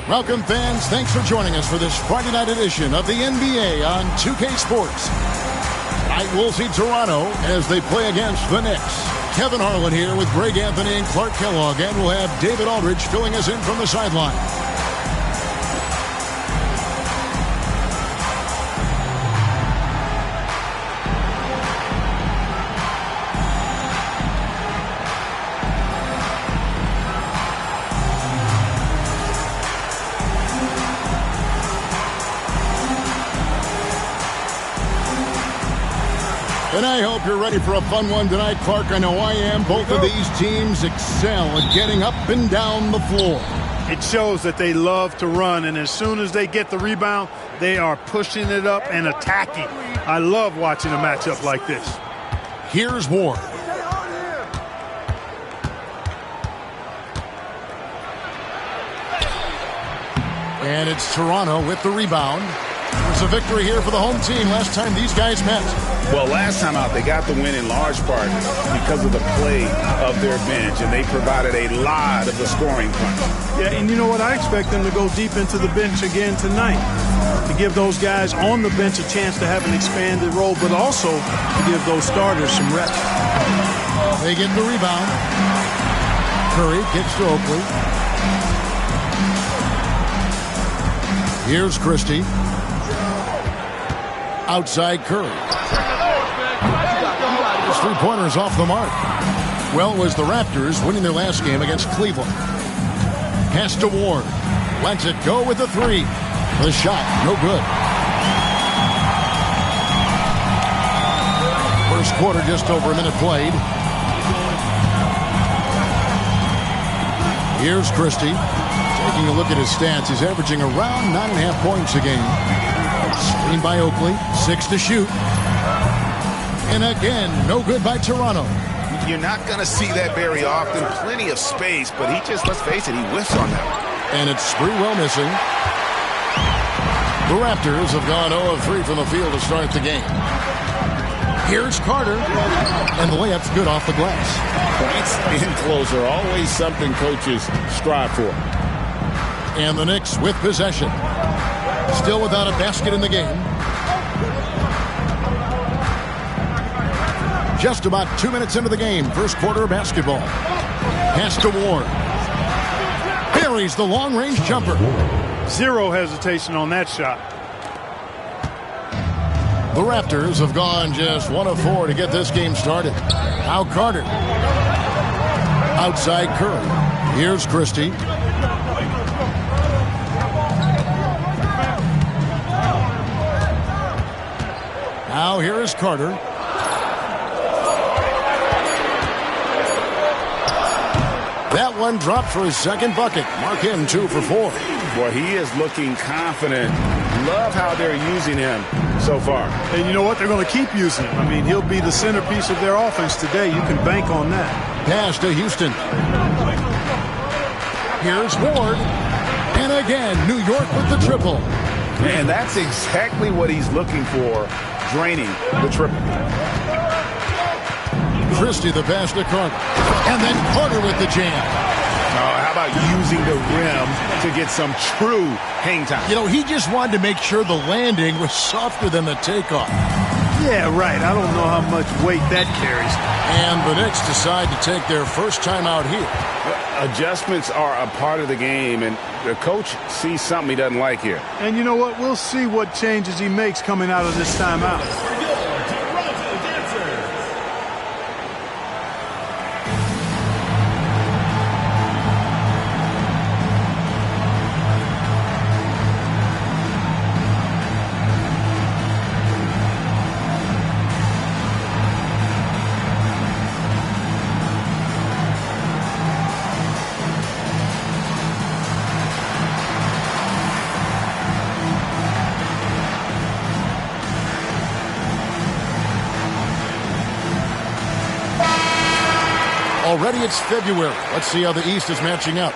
Welcome, fans. Thanks for joining us for this Friday night edition of the NBA on 2K Sports. Tonight we'll see Toronto as they play against the Knicks. Kevin Harlan here with Greg Anthony and Clark Kellogg, and we'll have David Aldridge filling us in from the sideline. And I hope you're ready for a fun one tonight, Clark. I know I am. Both of these teams excel at getting up and down the floor. It shows that they love to run, and as soon as they get the rebound, they are pushing it up and attacking. I love watching a matchup like this. Here's Ward. And it's Toronto with the rebound. There's a victory here for the home team last time these guys met. Well, last time out, they got the win in large part because of the play of their bench, and they provided a lot of the scoring punch. Yeah, and you know what? I expect them to go deep into the bench again tonight to give those guys on the bench a chance to have an expanded role, but also to give those starters some reps. They get the rebound. Curry kicks to Oakley. Here's Christie. Outside Curry. His three-pointers off the mark. Well, was the Raptors winning their last game against Cleveland. Pass to Ward. Lets it go with the three. The shot, no good. First quarter, just over a minute played. Here's Christie. Taking a look at his stats, he's averaging around 9.5 points a game. Screen by Oakley, 6 to shoot. And again, no good by Toronto. You're not going to see that very often. Plenty of space, but he just, let's face it, he whiffs on that. And it's Sprewell missing. The Raptors have gone 0 of 3 from the field to start the game. Here's Carter. And the layup's good off the glass. Points in close are always something coaches strive for. And the Knicks with possession. Still without a basket in the game. Just about 2 minutes into the game. First quarter of basketball. Pass to Ward. Buries the long-range jumper. Zero hesitation on that shot. The Raptors have gone just 1 of 4 to get this game started. Now Carter. Outside Curry. Here's Christie. Now here is Carter. That one dropped for his second bucket. Mark him 2 for 4. Boy, he is looking confident. Love how they're using him so far. And you know what? They're going to keep using him. I mean, he'll be the centerpiece of their offense today. You can bank on that. Pass to Houston. Here's Ward. And again, New York with the triple. Man, that's exactly what he's looking for, draining the triple. Christie the pass to Carter. And then Carter with the jam. How about using the rim to get some true hang time? You know, he just wanted to make sure the landing was softer than the takeoff. Yeah, right. I don't know how much weight that carries. And the Knicks decide to take their first time out here. Adjustments are a part of the game, and the coach sees something he doesn't like here. And you know what? We'll see what changes he makes coming out of this timeout. Already it's February. Let's see how the East is matching up.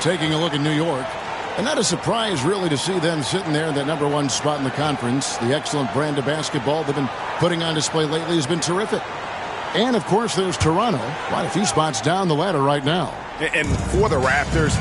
Taking a look at New York. And not a surprise, really, to see them sitting there in that #1 spot in the conference. The excellent brand of basketball they've been putting on display lately has been terrific. And, of course, there's Toronto, quite a few spots down the ladder right now. And for the Raptors,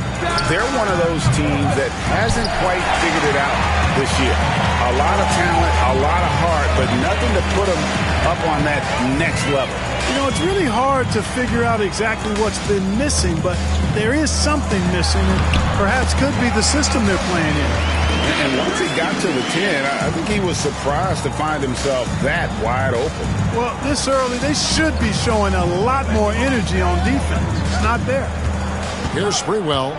they're one of those teams that hasn't quite figured it out this year. A lot of talent, a lot of heart, but nothing to put them up on that next level. You know, it's really hard to figure out exactly what's been missing, but there is something missing, and perhaps could be the system they're playing in. And once he got to the 10, I think he was surprised to find himself that wide open. Well, this early, they should be showing a lot more energy on defense. It's not there. Here's Sprewell.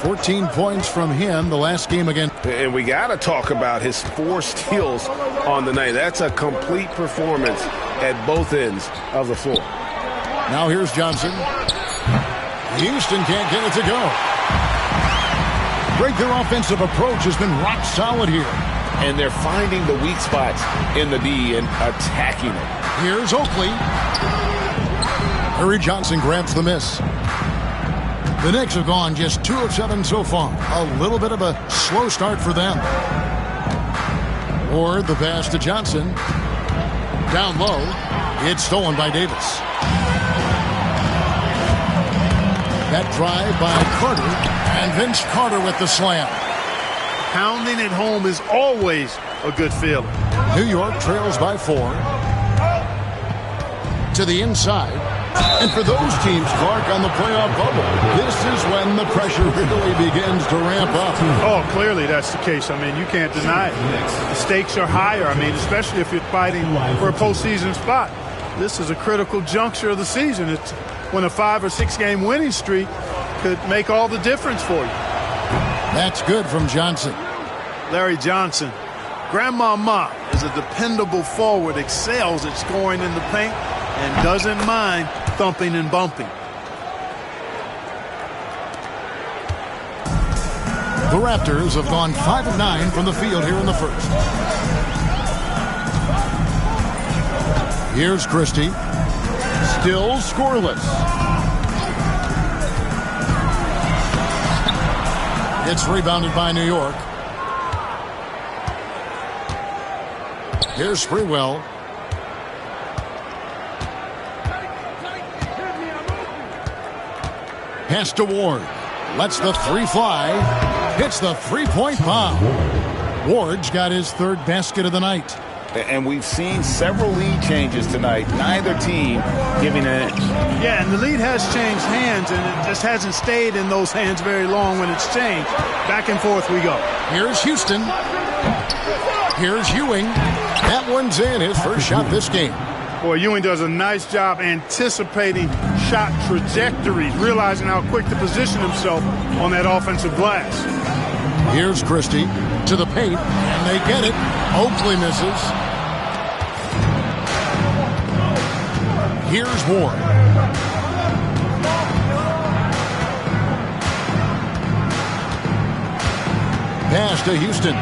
14 points from him the last game again. And we got to talk about his 4 steals on the night. That's a complete performance at both ends of the floor. Now here's Johnson. Houston can't get it to go. Their offensive approach has been rock solid here. And they're finding the weak spots in the D and attacking it. Here's Oakley. Harry Johnson grabs the miss. The Knicks have gone just 2 of 7 so far. A little bit of a slow start for them. Or the pass to Johnson. Down low. It's stolen by Davis. That drive by Carter. And Vince Carter with the slam. Pounding it home is always a good feeling. New York trails by 4. To the inside. And for those teams, Clark, on the playoff bubble, this is when the pressure really begins to ramp up. Oh, clearly that's the case. I mean, you can't deny it. The stakes are higher. I mean, especially if you're fighting for a postseason spot. This is a critical juncture of the season. It's when a 5 or 6 game winning streak could make all the difference for you. That's good from Johnson. Larry Johnson, Grandmama, is a dependable forward, excels at scoring in the paint, and doesn't mind thumping and bumping. The Raptors have gone 5 of 9 from the field here in the first. Here's Christie. Still scoreless. It's rebounded by New York. Here's Sprewell. Pass to Ward. Lets the 3 fly. Hits the 3-point bomb. Ward's got his 3rd basket of the night. And we've seen several lead changes tonight. Neither team giving an inch. Yeah, and the lead has changed hands, and it just hasn't stayed in those hands very long when it's changed. Back and forth we go. Here's Houston. Here's Ewing. That one's in, his first shot this game. Boy, Ewing does a nice job anticipating shot trajectories, realizing how quick to position himself on that offensive glass. Here's Christie to the paint, and they get it. Oakley misses. Here's Ward. Pass to Houston.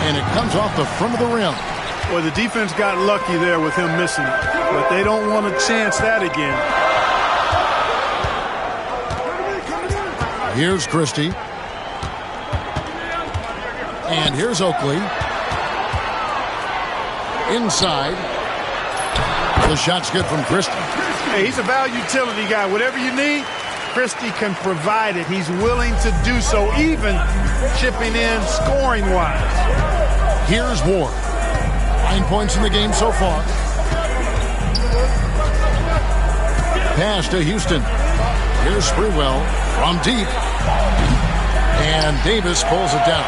And it comes off the front of the rim. Well, the defense got lucky there with him missing it, but they don't want to chance that again. Here's Christie. And here's Oakley. Inside. The shot's good from Christie. Hey, he's a value utility guy. Whatever you need, Christie can provide it. He's willing to do so, even chipping in scoring-wise. Here's Ward. 9 points in the game so far. Pass to Houston. Here's Sprewell from deep. And Davis pulls it down.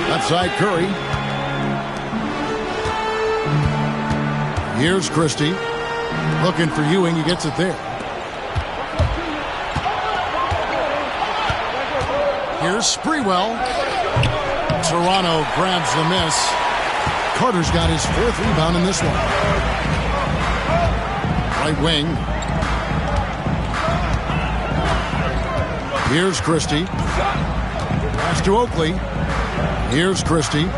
Left side Curry. Here's Christie. Looking for Ewing. He gets it there. Here's Sprewell. Toronto grabs the miss. Carter's got his 4th rebound in this one. Right wing. Here's Christie. Pass to Oakley. Here's Christie.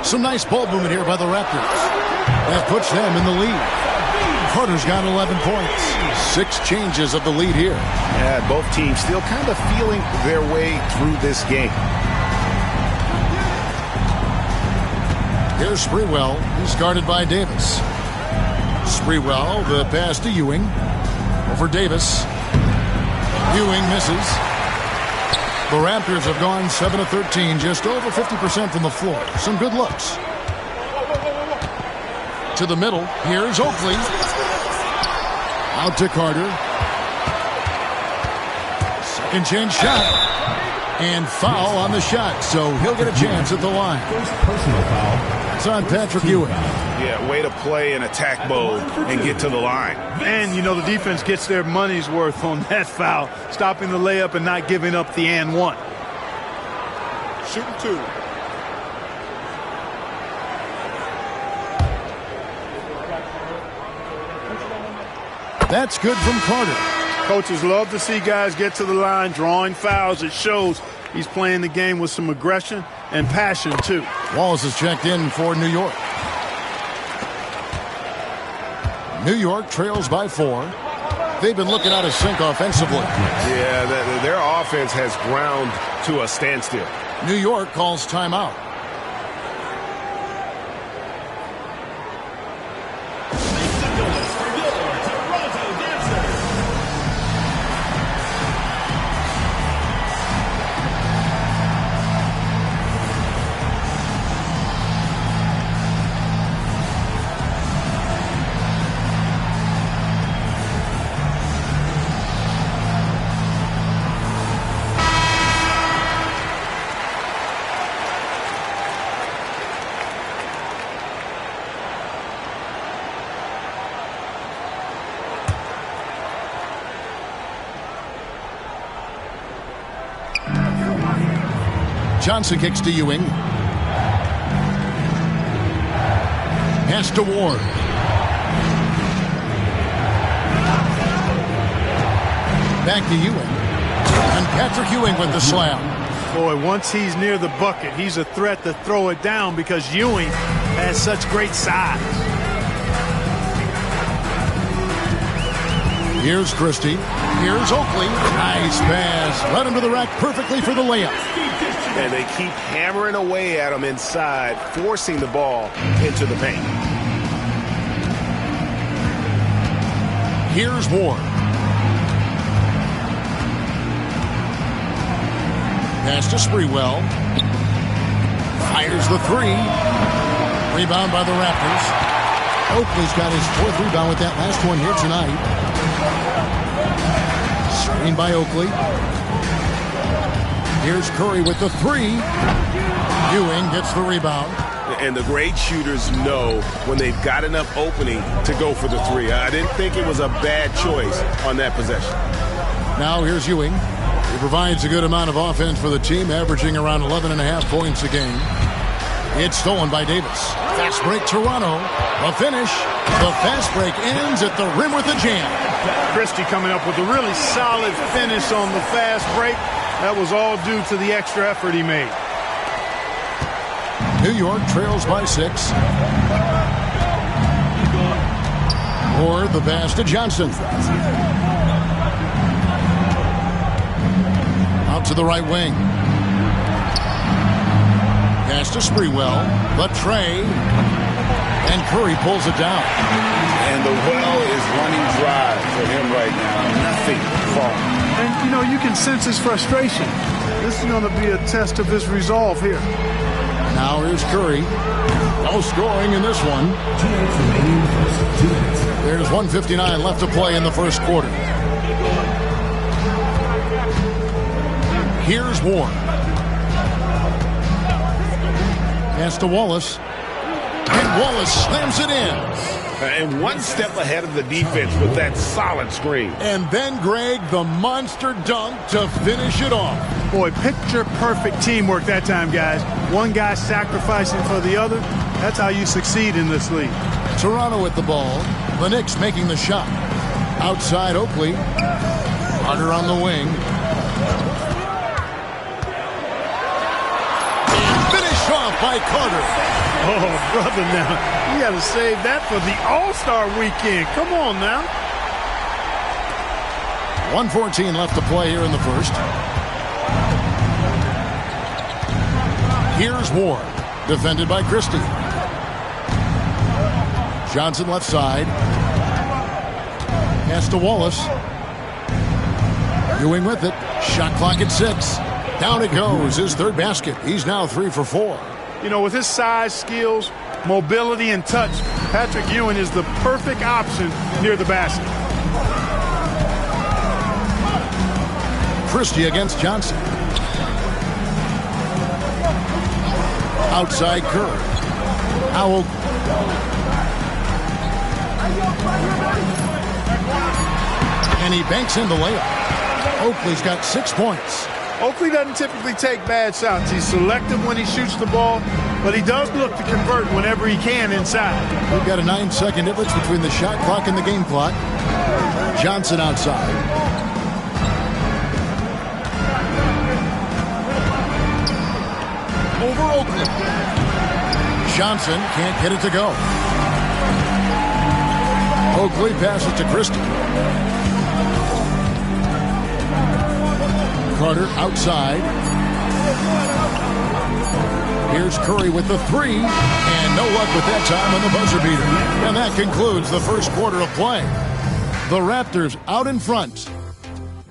Some nice ball movement here by the Raptors. That puts them in the lead. Carter's got 11 points. 6 changes of the lead here. Yeah, both teams still kind of feeling their way through this game. Here's Sprewell. He's guarded by Davis. Sprewell, the pass to Ewing. Over Davis. Ewing misses. The Raptors have gone 7 of 13, just over 50% from the floor. Some good looks. To the middle. Here's Oakley. Out to Carter. Second chance shot. And foul on the shot, so he'll get a chance at the line. Personal foul. It's on Patrick Ewing. Yeah, way to play in attack mode and get to the line. And, you know, the defense gets their money's worth on that foul, stopping the layup and not giving up the and one. Shooting 2. That's good from Carter. Coaches love to see guys get to the line, drawing fouls. It shows he's playing the game with some aggression and passion, too. Wallace is checked in for New York. New York trails by 4. They've been looking out of sync offensively. Yeah, their offense has ground to a standstill. New York calls timeout. Johnson kicks to Ewing. Pass to Ward. Back to Ewing. And Patrick Ewing with the slam. Boy, once he's near the bucket, he's a threat to throw it down because Ewing has such great size. Here's Christie. Here's Oakley. Nice pass. Led him to the rack perfectly for the layup. And they keep hammering away at him inside, forcing the ball into the paint. Here's Ward. Pass to Sprewell. Fires the 3. Rebound by the Raptors. Oakley's got his 4th rebound with that last one here tonight. Screen by Oakley. Here's Curry with the 3. Ewing gets the rebound. And the great shooters know when they've got enough opening to go for the 3. I didn't think it was a bad choice on that possession. Now here's Ewing. He provides a good amount of offense for the team, averaging around 11.5 points a game. It's stolen by Davis. Fast break Toronto. The finish. The fast break ends at the rim with a jam. Christie coming up with a really solid finish on the fast break. That was all due to the extra effort he made. New York trails by 6. Or the pass to Johnson. Out to the right wing. Pass to Sprewell. The tray. And Curry pulls it down. And the well is running dry for him right now. Nothing falling. And, you know, you can sense his frustration. This is going to be a test of his resolve here. Now here's Curry. No scoring in this one. 2 minutes remaining in the first. 2 minutes. There's 1:59 left to play in the first quarter. Here's Ward. Pass to Wallace. And Wallace slams it in. And one step ahead of the defense with that solid screen. And then, Greg, the monster dunk to finish it off. Boy, picture-perfect teamwork that time, guys. One guy sacrificing for the other. That's how you succeed in this league. Toronto with the ball. The Knicks making the shot. Outside Oakley. Carter on the wing. And finished off by Carter. Oh, brother, now, you got to save that for the All-Star weekend. Come on now. 1:14 left to play here in the first. Here's Ward, defended by Christie. Johnson left side. Pass to Wallace. Ewing with it. Shot clock at 6. Down it goes. His third basket. He's now 3 for 4. You know, with his size, skills, mobility, and touch, Patrick Ewing is the perfect option near the basket. Christie against Johnson. Outside Curry. Howell. And he banks in the layup. Oakley's got 6 points. Oakley doesn't typically take bad shots. He's selective when he shoots the ball, but he does look to convert whenever he can inside. We've got a 9-second difference between the shot clock and the game clock. Johnson outside. Over Oakley. Johnson can't get it to go. Oakley passes to Christie. Carter outside. Here's Curry with the 3, and no luck with that time on the buzzer beater. And that concludes the first quarter of play. The Raptors out in front.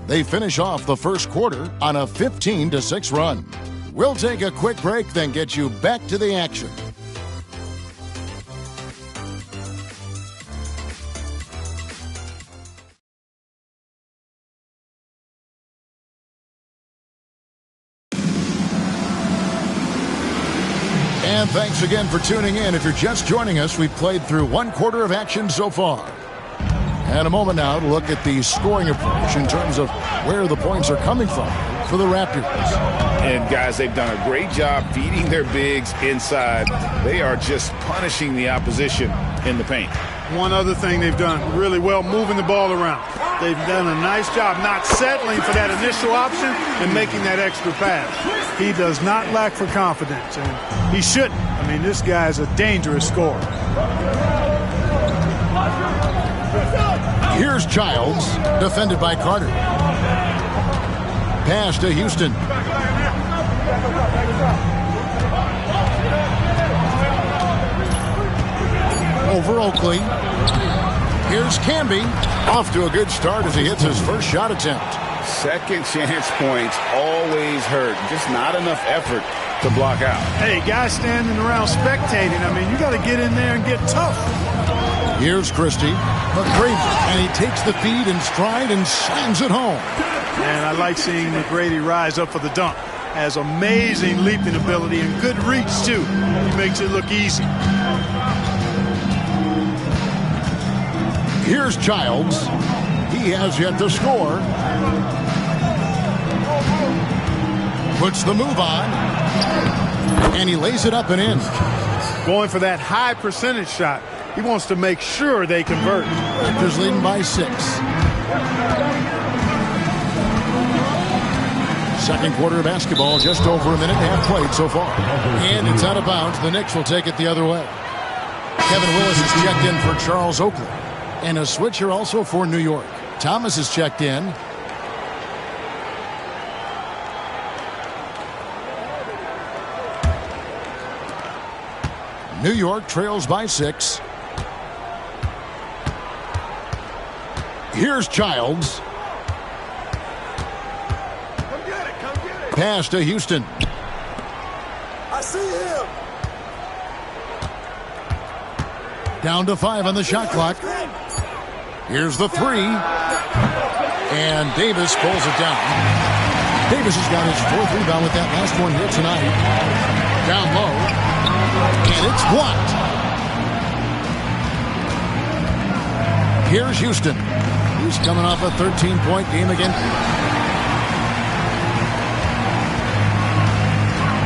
They finish off the first quarter on a 15-6 run. We'll take a quick break, then get you back to the action. And thanks again for tuning in. If you're just joining us, we've played through 1 quarter of action so far. And a moment now to look at the scoring approach in terms of where the points are coming from for the Raptors. And guys, they've done a great job feeding their bigs inside. They are just punishing the opposition in the paint. One other thing they've done really well, moving the ball around. They've done a nice job not settling for that initial option and making that extra pass. He does not lack for confidence, and he shouldn't. I mean, this guy's a dangerous scorer. Here's Childs, defended by Carter. Pass to Houston. Over Oakley. Here's Camby. Off to a good start as he hits his first shot attempt. Second chance points always hurt. Just not enough effort to block out. Hey, guys standing around spectating. I mean, you got to get in there and get tough. Here's Christie. McGrady. And he takes the feed in stride and slams it home. And I like seeing McGrady rise up for the dunk. Has amazing leaping ability and good reach, too. He makes it look easy. Here's Childs. He has yet to score. Puts the move on. And he lays it up and in. Going for that high percentage shot. He wants to make sure they convert. Raptors leading by 6. Second quarter of basketball, just over a minute and a half played so far. And it's out of bounds. The Knicks will take it the other way. Kevin Willis is checked in for Charles Oakley. And a switcher also for New York. Thomas is checked in. New York trails by 6. Here's Childs. Come get it, come get it. Pass to Houston. I see him. Down to 5 on the shot clock. Here's the 3. And Davis pulls it down. Davis has got his 4th rebound with that last one here tonight. Down low. And it's blocked. Here's Houston. He's coming off a 13-point game again.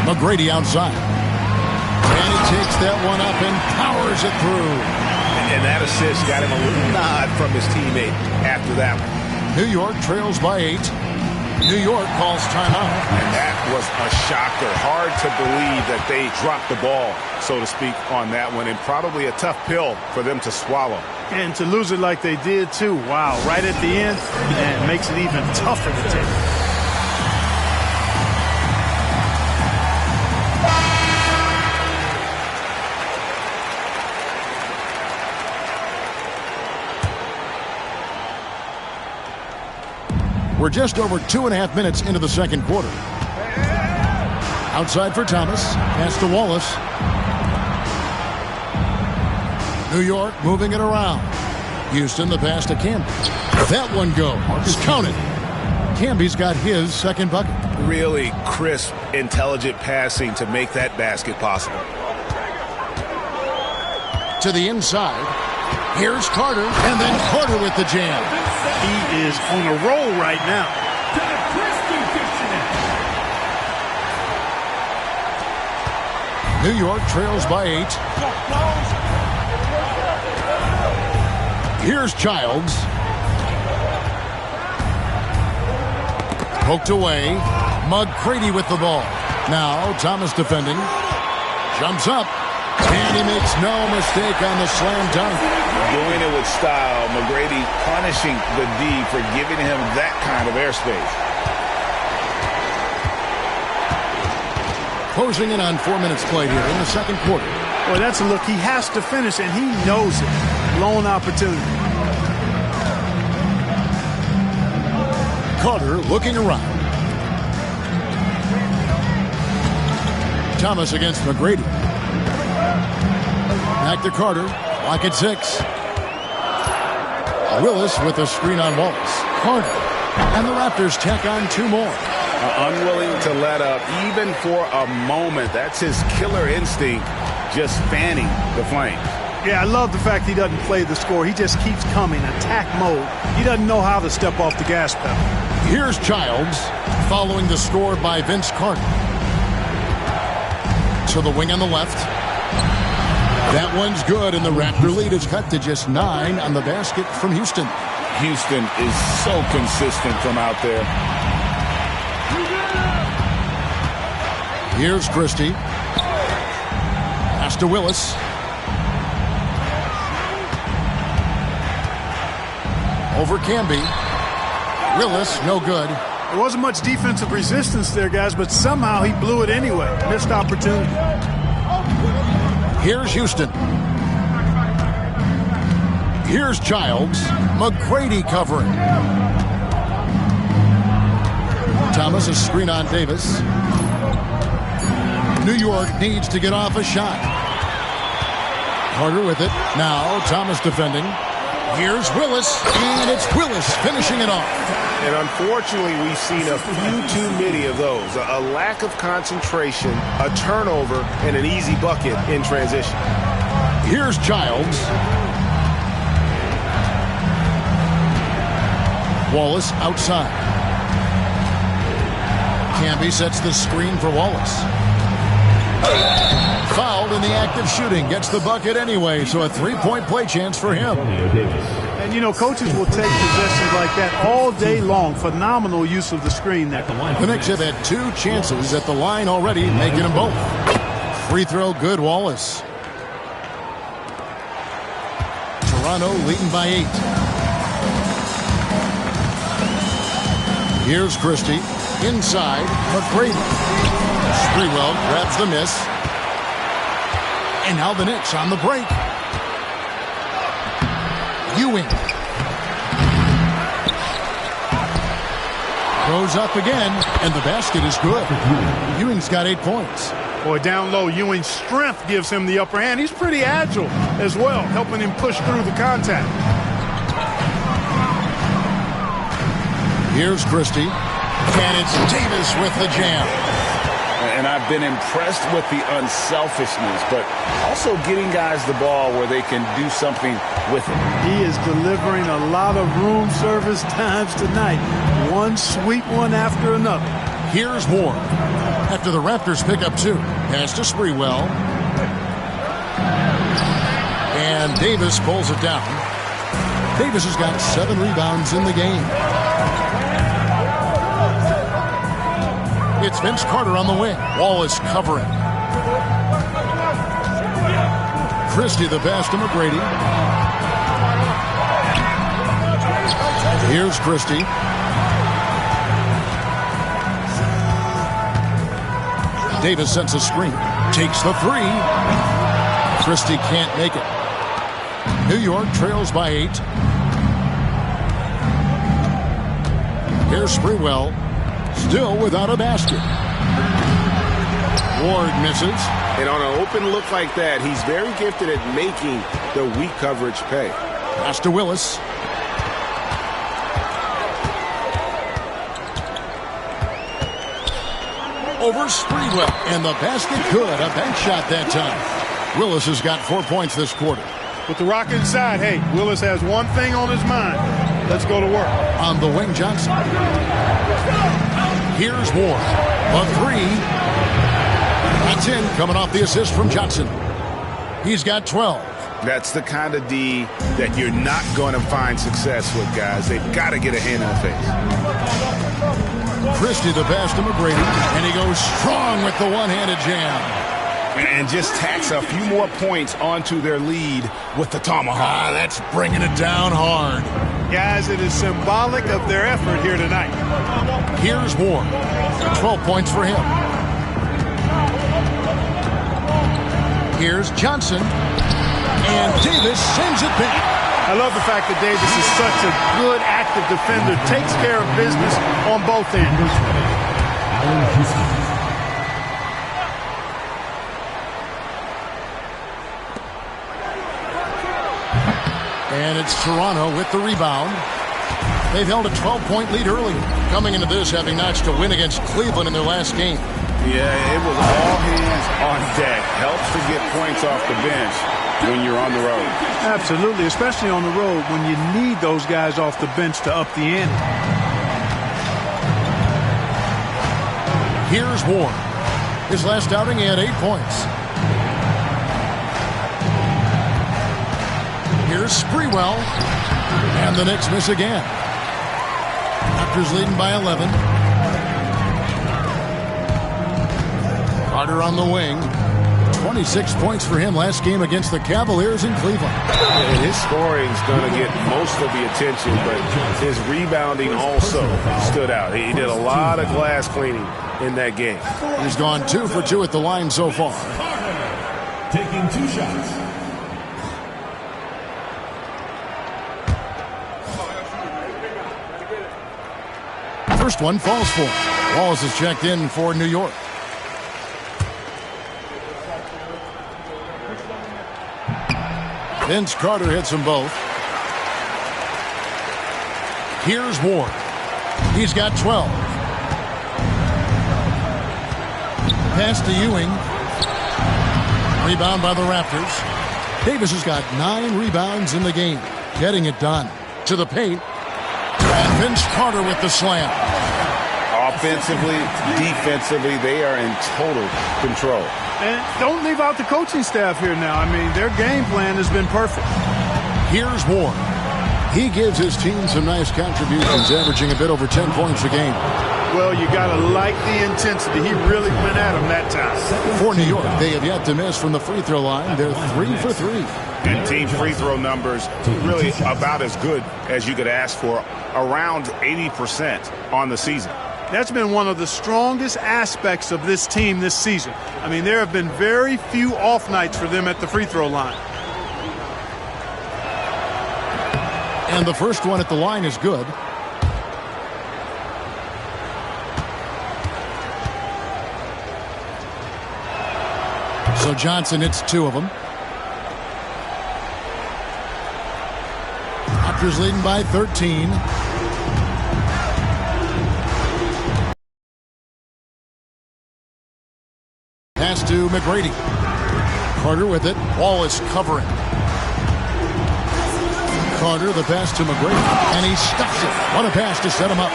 McGrady outside. And he takes that one up and powers it through. And that assist got him a little nod from his teammate after that one. New York trails by 8. New York calls timeout. And that was a shocker. Hard to believe that they dropped the ball, so to speak, on that one. And probably a tough pill for them to swallow. And to lose it like they did, too. Wow, right at the end, and makes it even tougher to take. We're just over 2.5 minutes into the second quarter. Outside for Thomas. Pass to Wallace. New York moving it around. Houston, the pass to Camby. That one goes. Counted. Camby's got his second bucket. Really crisp, intelligent passing to make that basket possible. To the inside. Here's Carter, and then Carter with the jam. He is on a roll right now. New York trails by 8. Here's Childs. Poked away. McGrady with the ball. Now Thomas defending. Jumps up. And he makes no mistake on the slam dunk. Doing it with style. McGrady punishing the D for giving him that kind of airspace. Closing in on 4 minutes played here in the second quarter. Boy, that's a look he has to finish, and he knows it. Blown opportunity. Carter looking around. Thomas against McGrady. Back to Carter. Lock at 6. Willis with a screen on Wallace. Carter. And the Raptors tack on 2 more. Unwilling to let up even for a moment. That's his killer instinct, just fanning the flames. Yeah, I love the fact he doesn't play the score. He just keeps coming, attack mode. He doesn't know how to step off the gas pedal. Here's Childs following the score by Vince Carter. To the wing on the left. That one's good, and the Raptor lead is cut to just 9 on the basket from Houston. Houston is so consistent from out there. Here's Christie. Pass to Willis. Over Camby. Willis, no good. There wasn't much defensive resistance there, guys, but somehow he blew it anyway. Missed opportunity. Here's Houston. Here's Childs. McGrady covering. Thomas, a screen on Davis. New York needs to get off a shot. Carter with it. Now Thomas defending. Here's Willis, and it's Willis finishing it off. And unfortunately, we've seen a few too many of those. A lack of concentration, a turnover, and an easy bucket in transition. Here's Childs. Wallace outside. Camby sets the screen for Wallace. Fouled in the act of shooting. Gets the bucket anyway, so a 3-point play chance for him. And, you know, coaches will take possessions like that all day long. Phenomenal use of the screen there. The Knicks have had 2 chances at the line already, making them both. Free throw good, Wallace. Toronto leading by 8. Here's Christie. Inside, McGrady. Sprewell grabs the miss. And now the Knicks on the break. Ewing. Goes up again, and the basket is good. Ewing's got 8 points. Boy, down low, Ewing's strength gives him the upper hand. He's pretty agile as well, helping him push through the contact. Here's Christie. And it's Davis with the jam. And I've been impressed with the unselfishness, but also getting guys the ball where they can do something with it. He is delivering a lot of room service times tonight. One sweet one after another. Here's Ward. After the Raptors pick up 2. Pass to Sprewell. And Davis pulls it down. Davis has got 7 rebounds in the game. It's Vince Carter on the wing. Wallace covering. Christie the pass to McGrady. Here's Christie. Davis sets a screen. Takes the 3. Christie can't make it. New York trails by 8. Here's Sprewell, still without a basket. Ward misses. And on an open look like that, he's very gifted at making the weak coverage pay. Pass to Willis. Over Sprewell, and the basket good. A bank shot that time. Willis has got 4 points this quarter. With the rock inside, hey, Willis has one thing on his mind. Let's go to work. On the wing, Johnson. Here's Ward. A three. That's in, coming off the assist from Johnson. He's got 12. That's the kind of D that you're not going to find success with, guys. They've got to get a hand in the face. Christie the pass to McGrady, and he goes strong with the one-handed jam. And just tacks a few more points onto their lead with the tomahawk. That's bringing it down hard. Guys, it is symbolic of their effort here tonight. Here's Ward. 12 points for him. Here's Johnson. And Davis sends it back. I love the fact that Davis is such a good, active defender. Takes care of business on both ends. And it's Toronto with the rebound. They've held a 12-point lead earlier, coming into this having notched a win against Cleveland in their last game. Yeah, it was all hands on deck. Helps to get points off the bench when you're on the road. Absolutely, especially on the road when you need those guys off the bench to up the ante. Here's Ward. His last outing, he had 8 points. Here's Sprewell. And the Knicks miss again. Raptors leading by 11. Carter on the wing. 26 points for him last game against the Cavaliers in Cleveland. And his scoring's going to get most of the attention, but his rebounding also stood out. He did a lot of glass cleaning in that game. He's gone 2 for 2 at the line so far. Taking 2 shots. First one falls for him. Wallace is checked in for New York. Vince Carter hits them both. Here's Ward. He's got 12. Pass to Ewing. Rebound by the Raptors. Davis has got 9 rebounds in the game. Getting it done. To the paint. And Vince Carter with the slam. Offensively, defensively, they are in total control. And don't leave out the coaching staff here now. I mean, their game plan has been perfect. Here's Ward. He gives his team some nice contributions, averaging a bit over 10 points a game. Well, you got to like the intensity. He really went at him that time. For New York, they have yet to miss from the free throw line. They're 3 for 3. And team free throw numbers really about as good as you could ask for, around 80% on the season. That's been one of the strongest aspects of this team this season. I mean, there have been very few off nights for them at the free throw line. And the first one at the line is good. So Johnson hits 2 of them. Raptors leading by 13. Pass to McGrady. Carter with it. Wallace covering. Carter, the pass to McGrady. And he stuffs it. What a pass to set him up.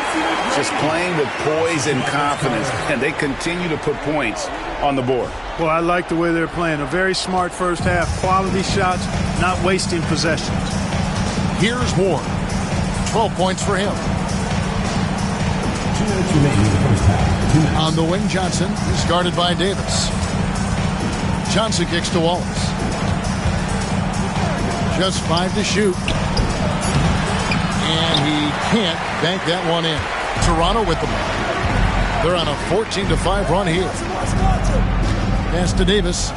Just playing with poise and confidence. And they continue to put points on the board. Well, I like the way they're playing. A very smart first half. Quality shots, not wasting possessions. Here's Ward. 12 points for him. 2 minutes remaining in the first half. 2 minutes. On the wing, Johnson is guarded by Davis. Johnson kicks to Wallace. Just 5 to shoot. And he can't bank that one in. Toronto with the ball. They're on a 14-5 run here. Pass to Davis.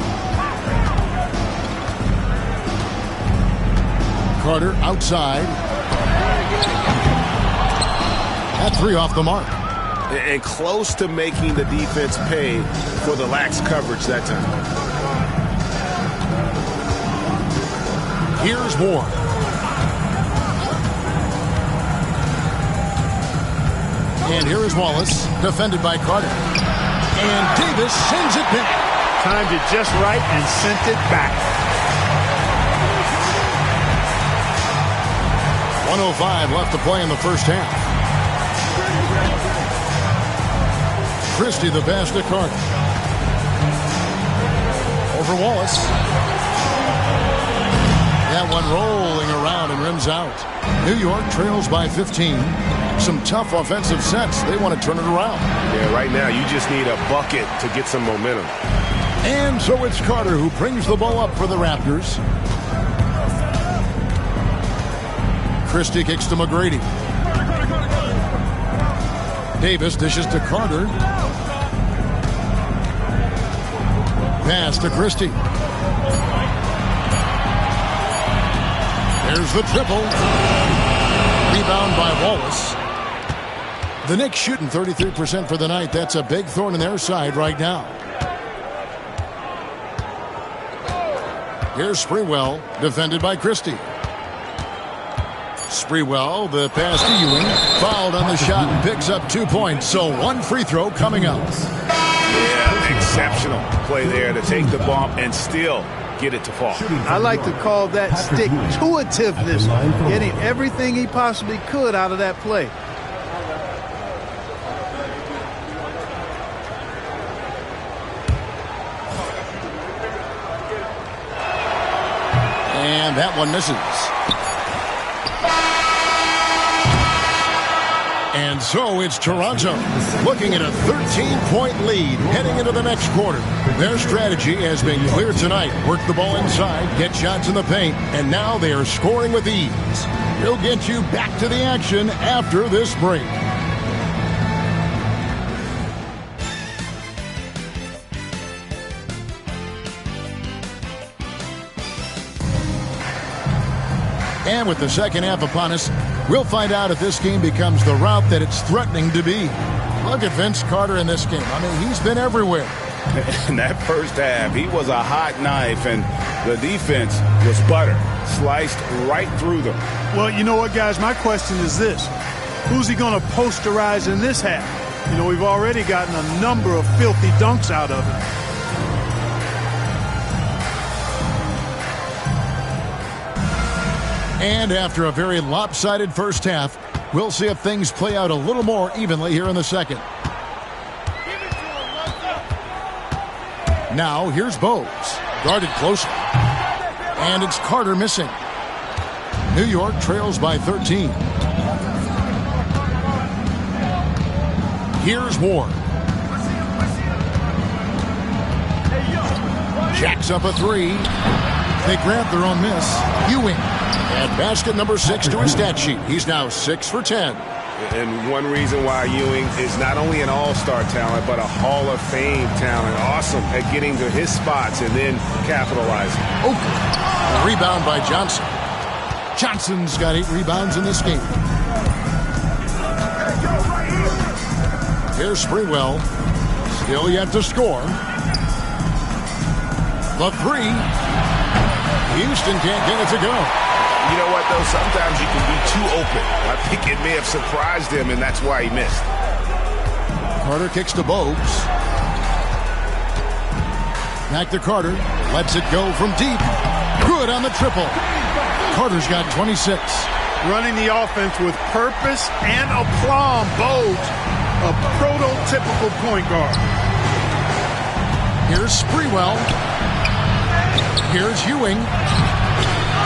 Carter outside. got 3 off the mark. And close to making the defense pay for the lax coverage that time. Here's Ward. And here is Wallace, defended by Carter. And Davis sends it back. Timed it just right and sent it back. 1:05 left to play in the first half. Christie the pass to Carter. Over Wallace. That one rolling around and rims out. New York trails by 15. Some tough offensive sets. They want to turn it around. Yeah, right now you just need a bucket to get some momentum. And so it's Carter who brings the ball up for the Raptors. Christie kicks to McGrady. Davis dishes to Carter. Pass to Christie. There's the triple. Rebound by Wallace. The Knicks shooting 33% for the night. That's a big thorn in their side right now. Here's Sprewell, defended by Christie. Sprewell, the pass to Ewing. Fouled on the shot and picks up 2 points. So 1 free throw coming up. Yeah, exceptional play there to take the bump and still get it to fall. I like to call that stick-to-itiveness, getting everything he possibly could out of that play. And that one misses. And so it's Toronto looking at a 13-point lead heading into the next quarter. Their strategy has been clear tonight. Work the ball inside, get shots in the paint, and now they are scoring with ease. We'll get you back to the action after this break. And with the second half upon us, we'll find out if this game becomes the route that it's threatening to be. Look at Vince Carter in this game. I mean, he's been everywhere. In that first half, he was a hot knife, and the defense was butter. Sliced right through them. Well, you know what, guys? My question is this. Who's he going to posterize in this half? You know, we've already gotten a number of filthy dunks out of it. And after a very lopsided first half, we'll see if things play out a little more evenly here in the second. Now, here's Bowes. Guarded closely. And it's Carter missing. New York trails by 13. Here's Ward. Jacks up a 3. They grab their own miss. Ewing. And basket number 6 to his stat sheet. He's now 6 for 10. And one reason why Ewing is not only an all-star talent, but a Hall of Fame talent. Awesome at getting to his spots and then capitalizing. A rebound by Johnson. Johnson's got 8 rebounds in this game. Here's Sprewell. Still yet to score. The 3. Houston can't get it to go. You know what, though? Sometimes you can be too open. I think it may have surprised him, and that's why he missed. Carter kicks to Bowes. Back to Carter. Lets it go from deep. Good on the triple. Carter's got 26. Running the offense with purpose and aplomb. Bowes, a prototypical point guard. Here's Sprewell. Here's Ewing.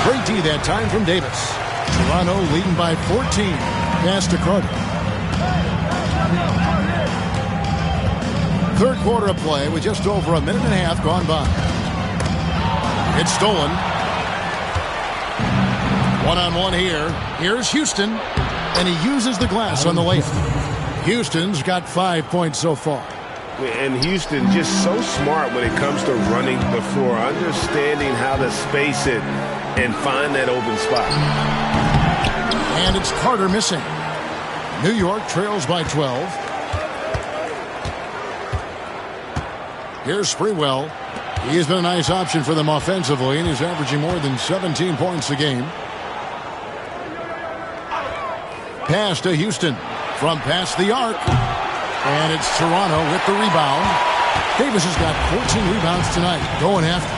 Great D that time from Davis. Toronto leading by 14. Pass to Carter. Third quarter of play with just over a minute and a half gone by. It's stolen. One-on-one here. Here's Houston. And he uses the glass on the layup. Houston's got 5 points so far. And Houston just so smart when it comes to running the floor, understanding how to space it and find that open spot. And it's Carter missing. New York trails by 12. Here's Sprewell. He has been a nice option for them offensively, and he's averaging more than 17 points a game. Pass to Houston from past the arc. And it's Toronto with the rebound. Davis has got 14 rebounds tonight. Going after.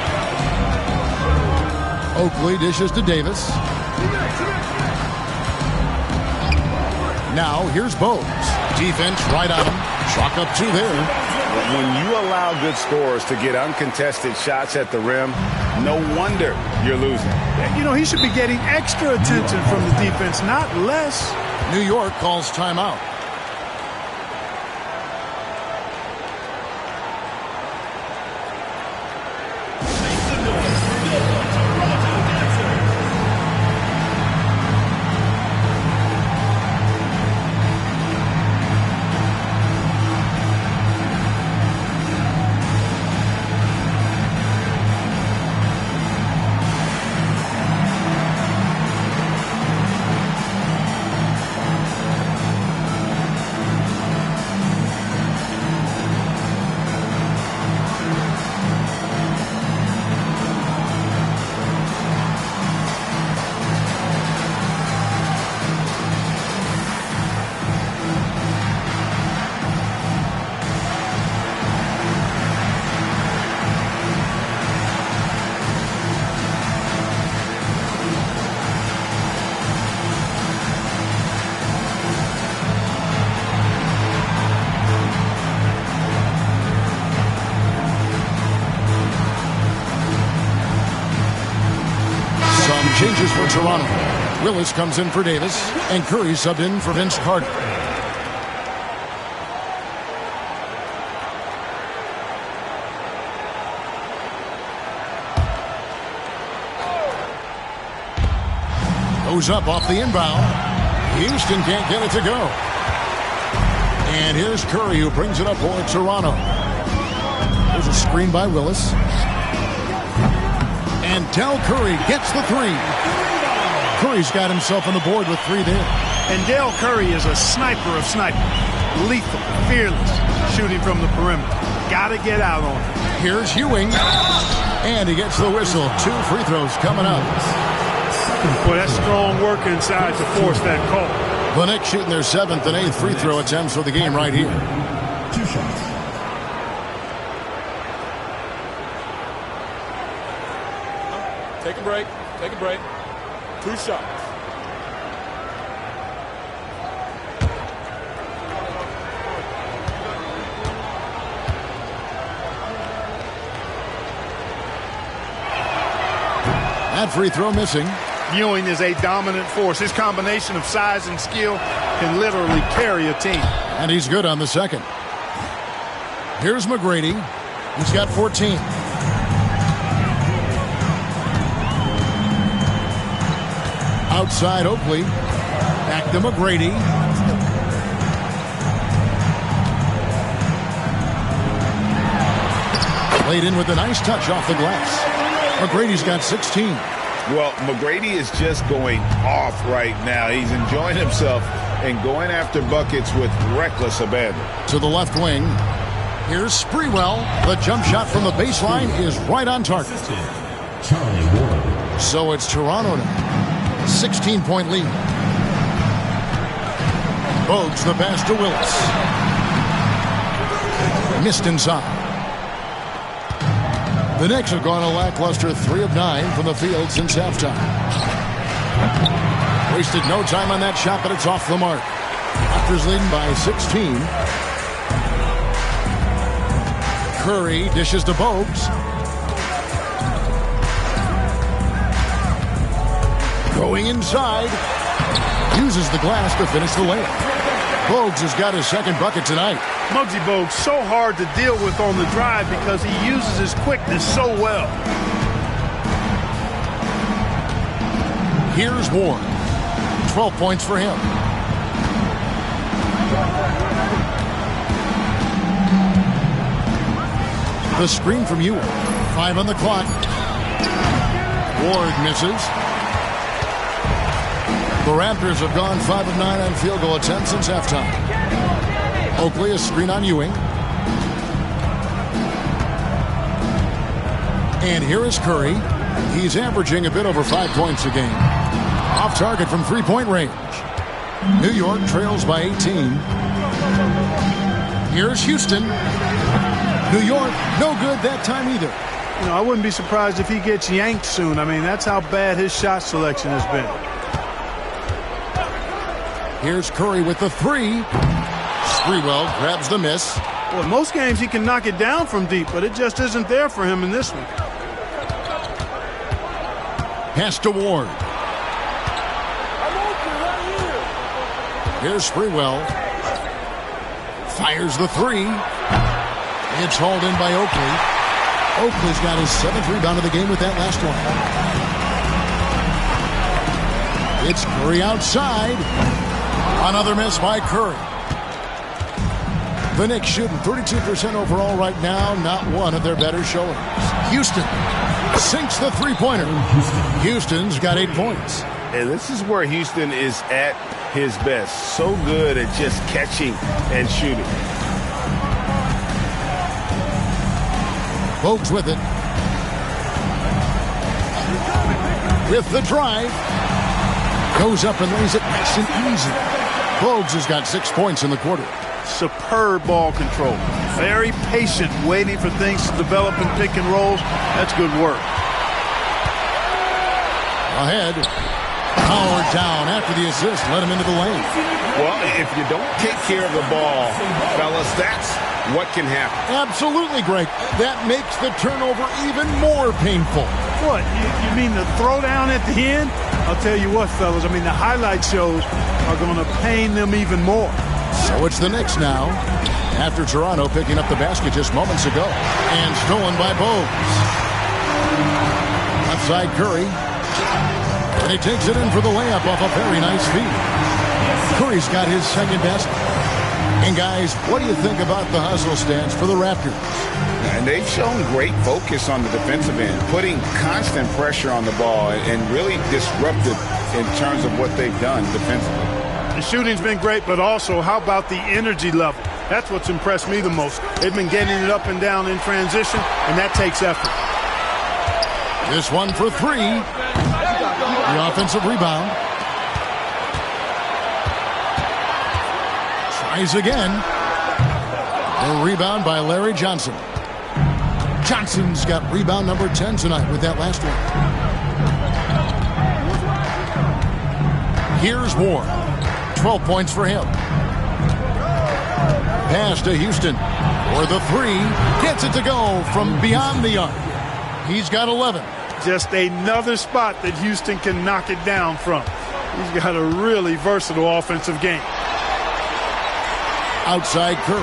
Oakley dishes to Davis. Now here's Bogues. Defense right on him. Chalk up 2 there. When you allow good scorers to get uncontested shots at the rim, no wonder you're losing. You know, he should be getting extra attention from the defense, not less. New York calls timeout. Changes for Toronto. Willis comes in for Davis, and Curry subbed in for Vince Carter. Goes up off the inbound. Houston can't get it to go. And here's Curry, who brings it up for Toronto. There's a screen by Willis. And Del Curry gets the 3. Curry's got himself on the board with 3 there. And Del Curry is a sniper of snipers. Lethal, fearless, shooting from the perimeter. Got to get out on it. Here's Ewing. And he gets the whistle. 2 free throws coming up. Well, that's strong work inside to force that call. The Knicks shooting their 7th and 8th free throw attempts for the game right here. 2 shots. Take a break. Take a break. 2 shots. That free throw missing. Ewing is a dominant force. His combination of size and skill can literally carry a team. And he's good on the second. Here's McGrady. He's got 14. Outside Oakley. Back to McGrady. Played in with a nice touch off the glass. McGrady's got 16. Well, McGrady is just going off right now. He's enjoying himself and going after buckets with reckless abandon. To the left wing. Here's Sprewell. The jump shot from the baseline is right on target. Charlie Ward. So it's Toronto now. 16-point lead. Bogues the pass to Willis. Missed inside. The Knicks have gone a lackluster 3 of 9 from the field since halftime. Wasted no time on that shot, but it's off the mark. Raptors leading by 16. Curry dishes to Bogues. Going inside. Uses the glass to finish the layup. Bogues has got his second bucket tonight. Muggsy Bogues so hard to deal with on the drive because he uses his quickness so well. Here's Ward. 12 points for him. The screen from Ewing. 5 on the clock. Ward misses. The Raptors have gone 5 of 9 on field goal attempts since halftime. Oakley, a screen on Ewing. And here is Curry. He's averaging a bit over 5 points a game. Off target from three-point range. New York trails by 18. Here's Houston. New York, no good that time either. You know, I wouldn't be surprised if he gets yanked soon. I mean, that's how bad his shot selection has been. Here's Curry with the three. Sprewell grabs the miss. Well, most games he can knock it down from deep, but it just isn't there for him in this one. Pass to Ward. Here's Sprewell. Fires the three. It's hauled in by Oakley. Oakley's got his 7th rebound of the game with that last one. It's Curry outside. Another miss by Curry. The Knicks shooting 32% overall right now. Not one of their better showings. Houston sinks the three-pointer. Houston's got 8 points. And this is where Houston is at his best. So good at just catching and shooting. Bogues with it. With the drive. Goes up and lays it nice and easy. Bogues has got 6 points in the quarter. Superb ball control. Very patient, waiting for things to develop in pick and rolls. That's good work. Ahead. Howard down after the assist. Let him into the lane. Well, if you don't take care of the ball, fellas, that's what can happen. Absolutely, Greg. That makes the turnover even more painful. What? You mean the throwdown at the end? I'll tell you what, fellas. I mean, the highlight shows are going to pain them even more. So it's the Knicks now. After Toronto picking up the basket just moments ago. And stolen by Bogues. Left side Curry. And he takes it in for the layup off a very nice feed. Curry's got his second best. And guys, what do you think about the hustle stance for the Raptors? And they've shown great focus on the defensive end, putting constant pressure on the ball and really disruptive in terms of what they've done defensively. The shooting's been great, but also how about the energy level? That's what's impressed me the most. They've been getting it up and down in transition, and that takes effort. This one for three. The offensive rebound. Tries again. The rebound by Larry Johnson. Johnson's got rebound number 10 tonight with that last one. Here's Ward. 12 points for him. Pass to Houston for the three. Gets it to go from beyond the arc. He's got 11. Just another spot that Houston can knock it down from. He's got a really versatile offensive game. Outside Curry.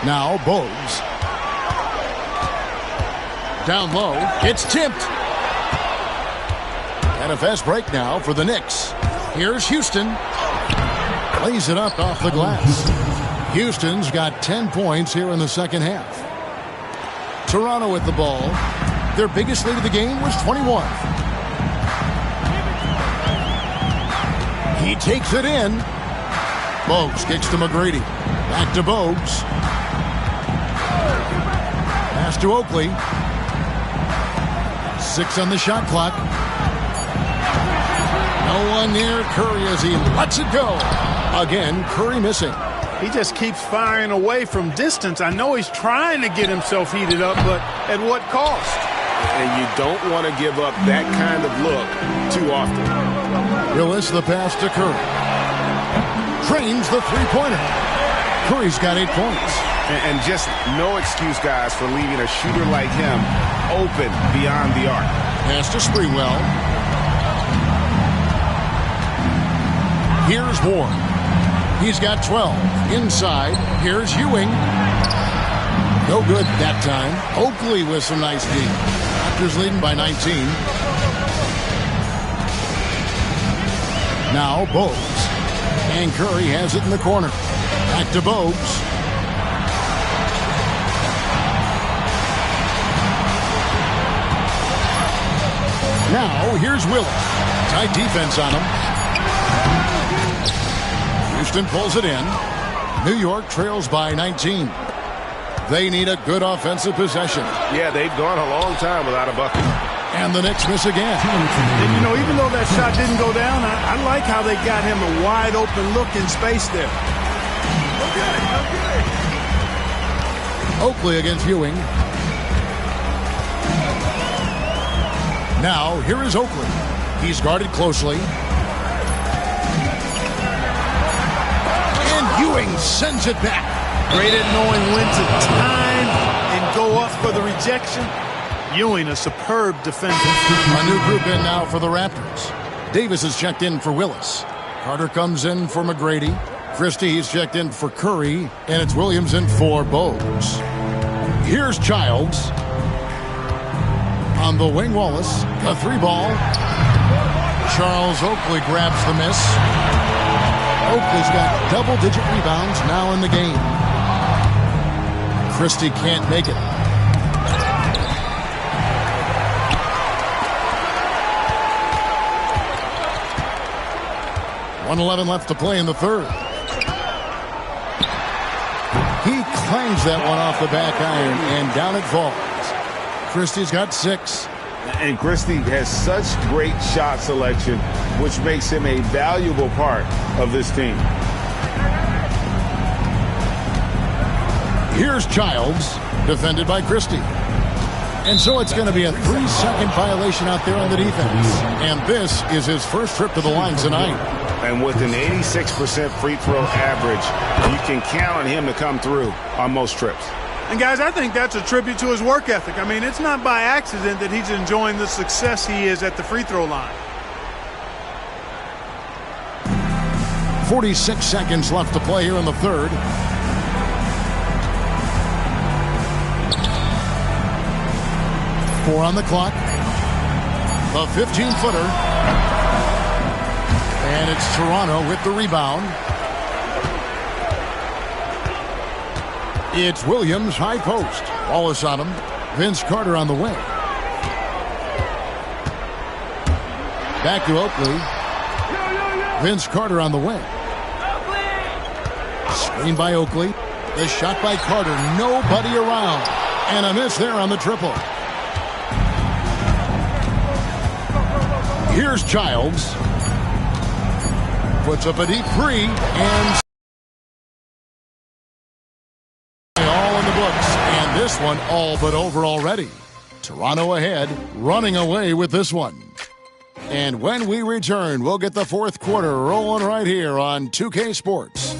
Now Bogues. Down low. It's tipped. And a fast break now for the Knicks. Here's Houston. Lays it up off the glass. Houston's got 10 points here in the second half. Toronto with the ball. Their biggest lead of the game was 21. He takes it in. Bogues kicks to McGrady. Back to Bogues. Pass to Oakley. 6 on the shot clock. No one near Curry as he lets it go. Again, Curry missing. He just keeps firing away from distance. I know he's trying to get himself heated up, but at what cost? And you don't want to give up that kind of look too often. Willis the pass to Curry. Trains the three-pointer. Curry's got 8 points. And just no excuse, guys, for leaving a shooter like him open beyond the arc. Pass to Sprewell. Here's Ward. He's got 12. Inside, here's Ewing. No good that time. Oakley with some nice D. Raptors leading by 19. Now Bogues. And Curry has it in the corner. Back to Bogues. Now, here's Willis. Tight defense on him. Houston pulls it in. New York trails by 19. They need a good offensive possession. Yeah, they've gone a long time without a bucket. And the Knicks miss again. And, you know, even though that shot didn't go down, I like how they got him a wide open look in space there. Oakley against Ewing. Now, here is Oakley. He's guarded closely. And Ewing sends it back. Great at knowing when to time and go up for the rejection. Ewing, a superb defender. A new group in now for the Raptors. Davis is checked in for Willis. Carter comes in for McGrady. Christie, he's checked in for Curry. And it's Williams in for Bogues. Here's Childs. On the wing, Wallace. The 3-ball. Charles Oakley grabs the miss. Oakley's got double-digit rebounds now in the game. Christie can't make it. .111 left to play in the third. He clangs that one off the back iron, and down it falls. Christie's got 6. And Christie has such great shot selection, which makes him a valuable part of this team. Here's Childs, defended by Christie. And so it's going to be a 3-second violation out there on the defense. And this is his first trip to the line tonight. And with an 86% free throw average, you can count on him to come through on most trips. And, guys, I think that's a tribute to his work ethic. I mean, it's not by accident that he's enjoying the success he is at the free throw line. 46 seconds left to play here in the third. Four on the clock. The 15-footer. And it's Toronto with the rebound. It's Williams, high post. Wallace on him. Vince Carter on the wing. Back to Oakley. Vince Carter on the wing. Screen by Oakley. The shot by Carter. Nobody around. And a miss there on the triple. Here's Childs. Puts up a deep 3 and all in the books. And this one all but over already. Toronto ahead, running away with this one. And when we return, we'll get the fourth quarter rolling right here on 2K Sports.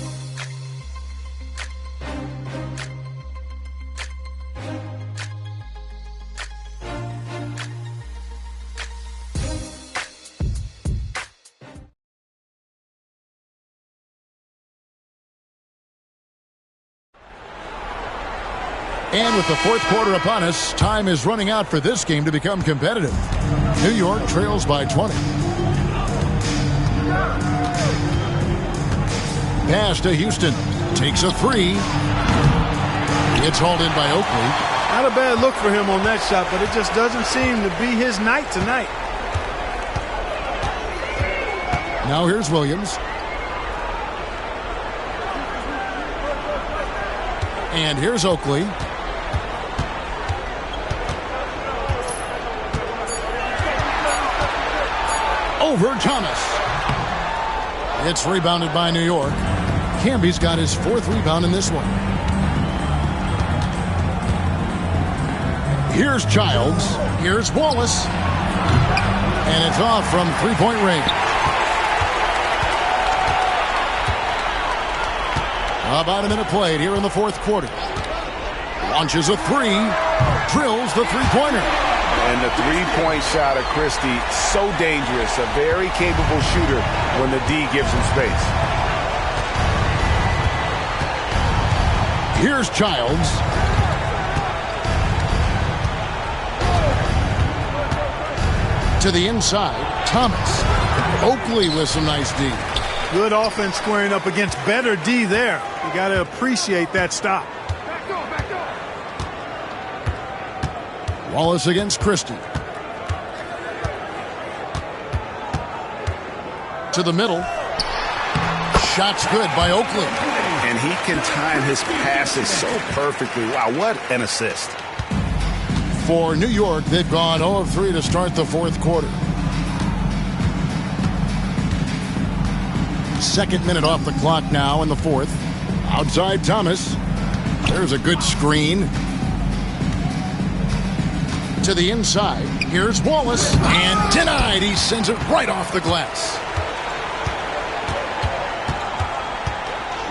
And with the fourth quarter upon us, time is running out for this game to become competitive. New York trails by 20. Pass to Houston. Takes a 3. It's hauled in by Oakley. Not a bad look for him on that shot, but it just doesn't seem to be his night tonight. Now here's Williams. And here's Oakley. Over Thomas. It's rebounded by New York. Camby's got his 4th rebound in this one. Here's Childs. Here's Wallace. And it's off from 3-point range. About a minute played here in the fourth quarter. Launches a 3. Drills the 3-pointer. And the 3-point shot of Christie, so dangerous. A very capable shooter when the D gives him space. Here's Childs. To the inside, Thomas. Oakley with some nice D. Good offense squaring up against better D there. You got to appreciate that stop. Wallace against Christie. To the middle. Shot's good by Oakley. And he can time his passes so perfectly. Wow, what an assist. For New York, they've gone 0 of 3 to start the fourth quarter. Second minute off the clock now in the fourth. Outside Thomas. There's a good screen. To the inside. Here's Wallace. And denied. He sends it right off the glass.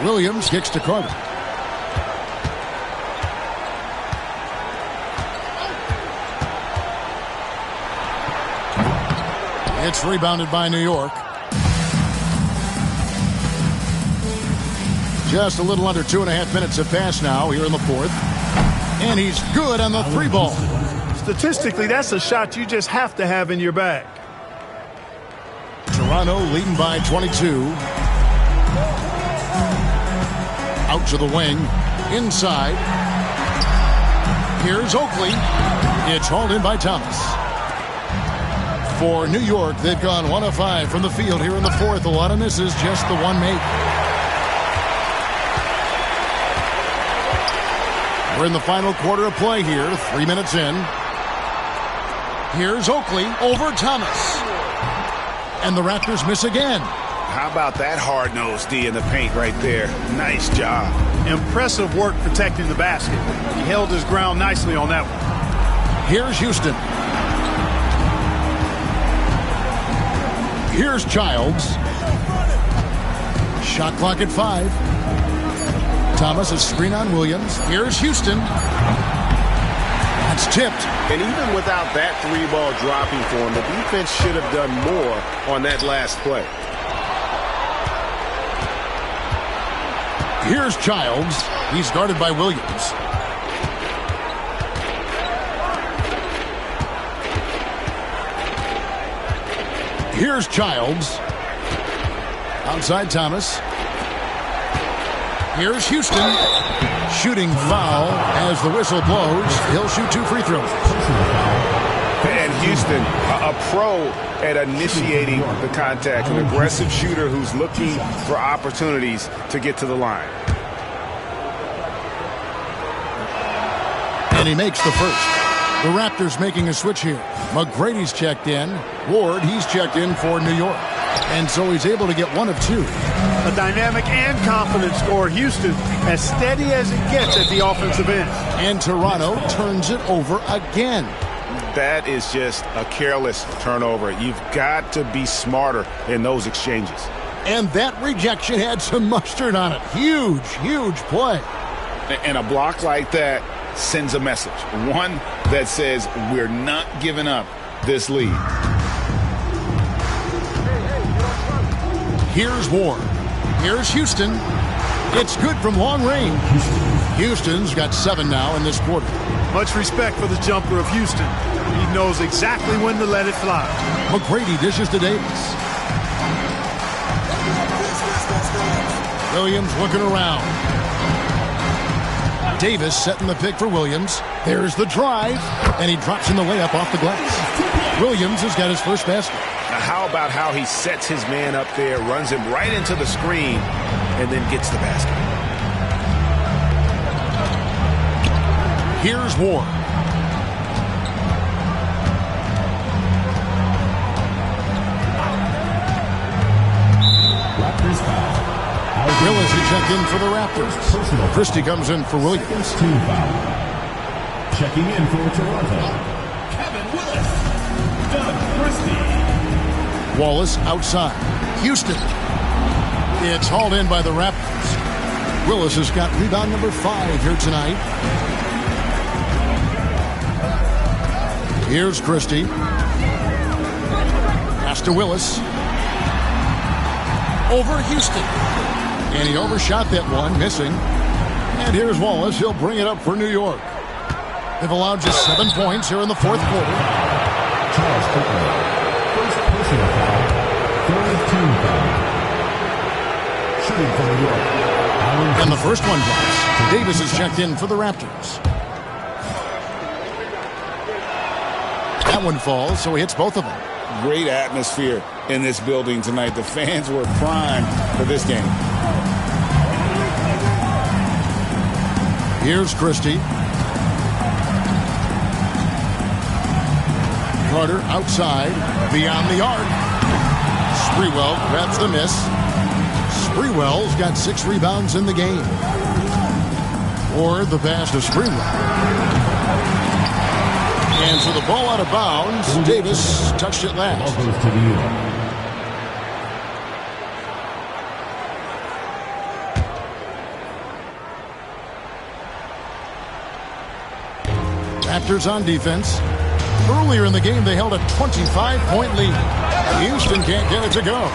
Williams kicks to Carter. It's rebounded by New York. Just a little under 2.5 minutes have passed now here in the fourth. And he's good on the three ball. Statistically, that's a shot you just have to have in your bag. Toronto leading by 22. Out to the wing. Inside. Here's Oakley. It's hauled in by Thomas. For New York, they've gone 1 of 5 from the field here in the fourth. A lot of misses, just the one make. We're in the final quarter of play here, 3 minutes in. Here's Oakley over Thomas. And the Raptors miss again. How about that hard-nosed D in the paint right there? Nice job. Impressive work protecting the basket. He held his ground nicely on that one. Here's Houston. Here's Childs. Shot clock at 5. Thomas a screen on Williams. Here's Houston. That's tipped. And even without that three ball dropping for him, the defense should have done more on that last play. Here's Childs. He's guarded by Williams. Here's Childs. Outside Thomas. Here's Houston. Shooting foul as the whistle blows. He'll shoot 2 free throws. And Houston, a pro at initiating the contact, an aggressive shooter who's looking for opportunities to get to the line. And he makes the first. The Raptors making a switch here. McGrady's checked in. Ward, he's checked in for New York. And so he's able to get 1 of 2. A dynamic and confident scorer. Houston, as steady as it gets at the offensive end. And Toronto turns it over again. That is just a careless turnover. You've got to be smarter in those exchanges. And that rejection had some mustard on it. Huge, huge play. And a block like that sends a message. One that says we're not giving up this lead. Here's Ward. Here's Houston. It's good from long range. Houston's got 7 now in this quarter. Much respect for the jumper of Houston. He knows exactly when to let it fly. McGrady dishes to Davis. Williams looking around. Davis setting the pick for Williams. There's the drive, and he drops in the layup off the glass. Williams has got his first basket. Now, how about how he sets his man up there, runs him right into the screen, and then gets the basket. Here's Ward. Raptors foul. Willis is checked in for the Raptors. Christie comes in for Williams. 2 foul. Checking in for Toronto. Kevin Willis. Doug Christie. Wallace outside. Houston. It's hauled in by the Raptors. Willis has got rebound number 5 here tonight. Here's Christie. Pass to Willis. Over Houston. And he overshot that one, missing. And here's Wallace. He'll bring it up for New York. They've allowed just 7 points here in the fourth quarter. Charles Cooper. First personal foul. Third team foul. Shooting for New York. And the first one drops. Davis is checked in for the Raptors. That one falls, so he hits both of them. Great atmosphere in this building tonight. The fans were primed for this game. Here's Christie. Carter outside, beyond the arc. Sprewell grabs the miss. Sprewell's got 6 rebounds in the game. Or the pass to Sprewell. And so the ball out of bounds. Davis touched it last. Ball goes to the unit. Raptors on defense. Earlier in the game, they held a 25-point lead. Houston can't get it to go.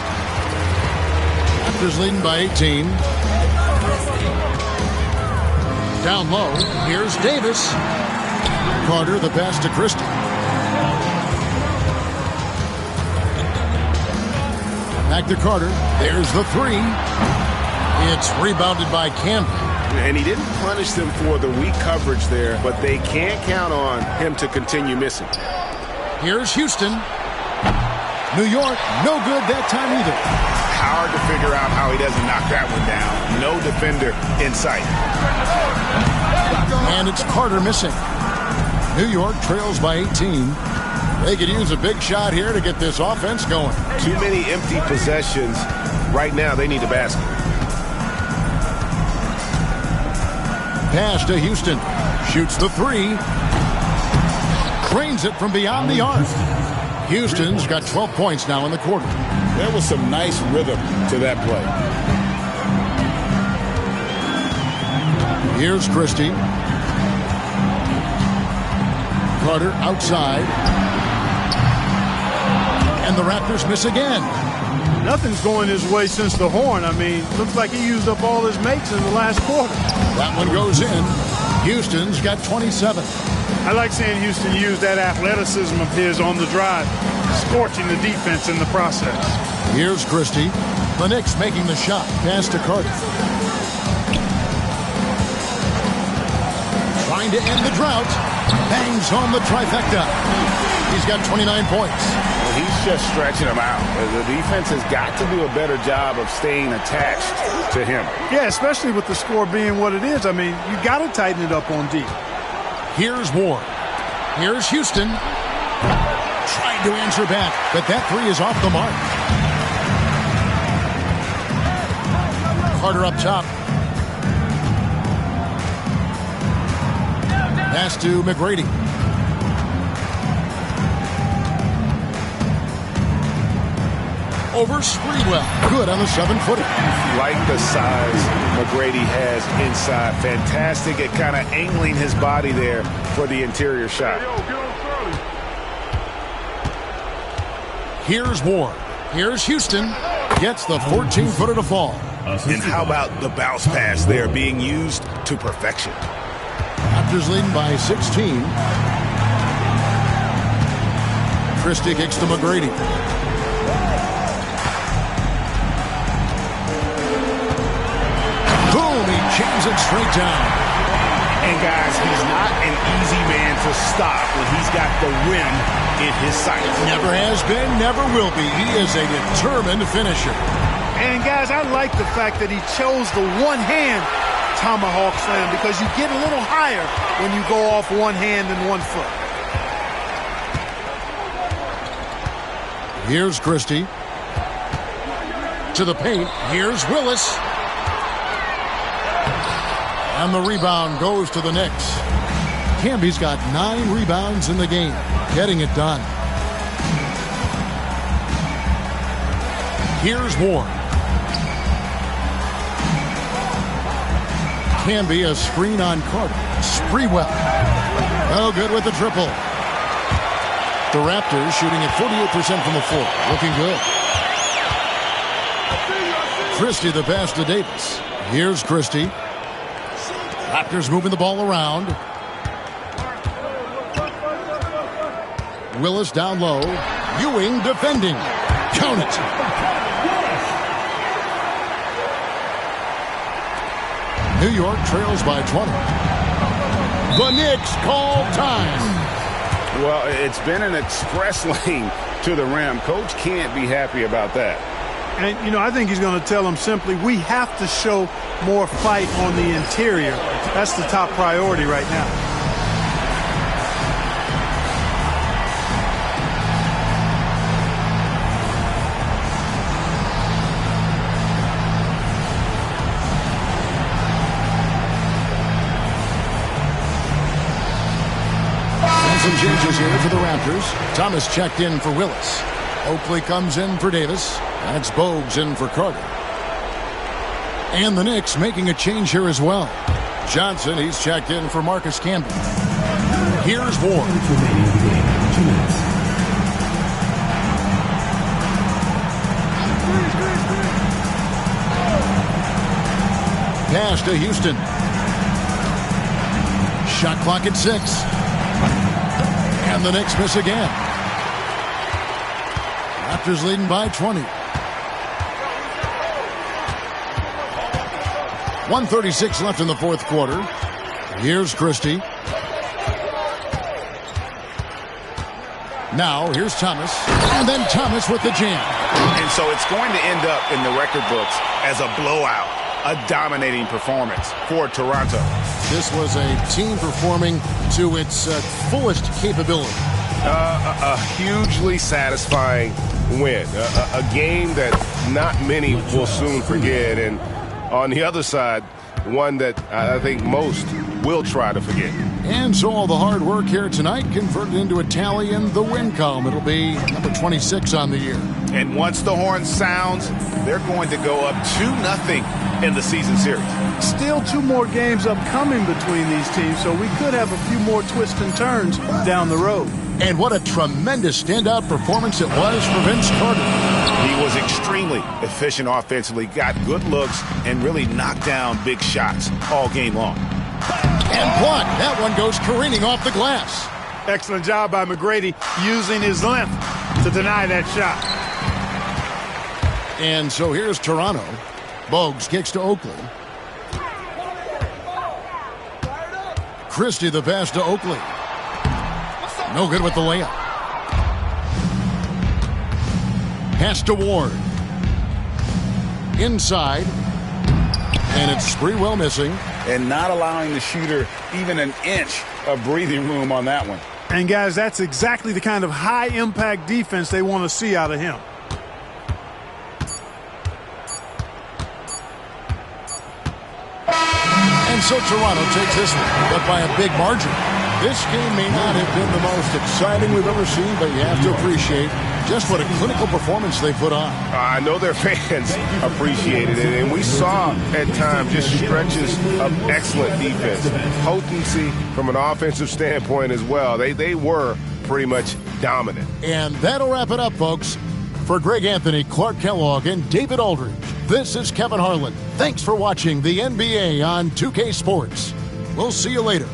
Raptors leading by 18. Down low, here's Davis. Carter, the pass to Christie. Back to Carter. There's the 3. It's rebounded by Campbell. And he didn't punish them for the weak coverage there, but they can't count on him to continue missing. Here's Houston. New York, no good that time either. Hard to figure out how he doesn't knock that one down. No defender in sight. And it's Carter missing. New York trails by 18. They could use a big shot here to get this offense going. Too many empty possessions. Right now, they need a basket. Pass to Houston. Shoots the 3. Cranes it from beyond the arc. Houston's got 12 points now in the quarter. There was some nice rhythm to that play. Here's Christie. Carter outside. And the Raptors miss again. Nothing's going his way since the horn. I mean, looks like he used up all his makes in the last quarter. That one goes in. Houston's got 27. I like seeing Houston use that athleticism of his on the drive, scorching the defense in the process. Here's Christie. The Knicks making the shot. Pass to Carter. Trying to end the drought. Bangs home the trifecta. He's got 29 points. Well, he's just stretching them out. The defense has got to do a better job of staying attached to him. Yeah, especially with the score being what it is. I mean, you got to tighten it up on D. Here's Ward. Here's Houston. Trying to answer back, but that 3 is off the mark. Carter up top. Pass to McGrady. Over Sprewell. Good on the 7-footer. Like the size McGrady has inside. Fantastic at kind of angling his body there for the interior shot. Here's Ward. Here's Houston. Gets the 14-footer to fall. And how about the bounce pass there being used to perfection? Raptors leading by 16. Christie kicks to McGrady. Boom! He jams it straight down. And guys, he's not an easy man to stop when he's got the rim in his sight. Never has been, never will be. He is a determined finisher. And guys, I like the fact that he chose the one-hand tomahawk slam because you get a little higher when you go off one hand and 1 foot. Here's Christie. To the paint. Here's Willis. And the rebound goes to the Knicks. Camby's got 9 rebounds in the game. Getting it done. Here's Ward. Camby, a screen on Carter. Sprewell. Oh, good with the triple. The Raptors shooting at 48% from the floor. Looking good. Christie the pass to Davis. Here's Christie. Raptors moving the ball around. Willis down low. Ewing defending. Count it. New York trails by 20. The Knicks call time. Well, it's been an express lane to the rim. Coach can't be happy about that. And, you know, I think he's going to tell them simply, we have to show more fight on the interior. That's the top priority right now. Some changes here for the Raptors. Thomas checked in for Willis. Oakley comes in for Davis. That's Bogues in for Carter. And the Knicks making a change here as well. Johnson, he's checked in for Marcus Camby. Here's Ward. Pass to Houston. Shot clock at 6. And the Knicks miss again. Raptors leading by 20. 1:36 left in the fourth quarter. Here's Christie. Now here's Thomas. And then Thomas with the jam. And so it's going to end up in the record books as a blowout, a dominating performance for Toronto. This was a team performing to its fullest capability. A hugely satisfying win. A game that not many will soon forget. And on the other side, one that I think most will try to forget. And so all the hard work here tonight converted into a tally in the win column. It'll be number 26 on the year. And once the horn sounds, they're going to go up 2-0 in the season series. Still 2 more games upcoming between these teams, so we could have a few more twists and turns down the road. And what a tremendous standout performance it was for Vince Carter. He was extremely efficient offensively, got good looks, and really knocked down big shots all game long. And blocked. That one goes careening off the glass. Excellent job by McGrady using his length to deny that shot. And so here's Toronto. Bogues kicks to Oakley. Christie the pass to Oakley. No good with the layup. Pass to Ward. Inside. And it's Sprewell missing. And not allowing the shooter even an inch of breathing room on that one. And, guys, that's exactly the kind of high-impact defense they want to see out of him. And so Toronto takes this one, but by a big margin. This game may not have been the most exciting we've ever seen, but you have to appreciate just what a clinical performance they put on. I know their fans appreciated it, and we saw at times just stretches of excellent defense. Potency from an offensive standpoint as well. They were pretty much dominant. And that'll wrap it up, folks. For Greg Anthony, Clark Kellogg, and David Aldridge, this is Kevin Harlan. Thanks for watching the NBA on 2K Sports. We'll see you later.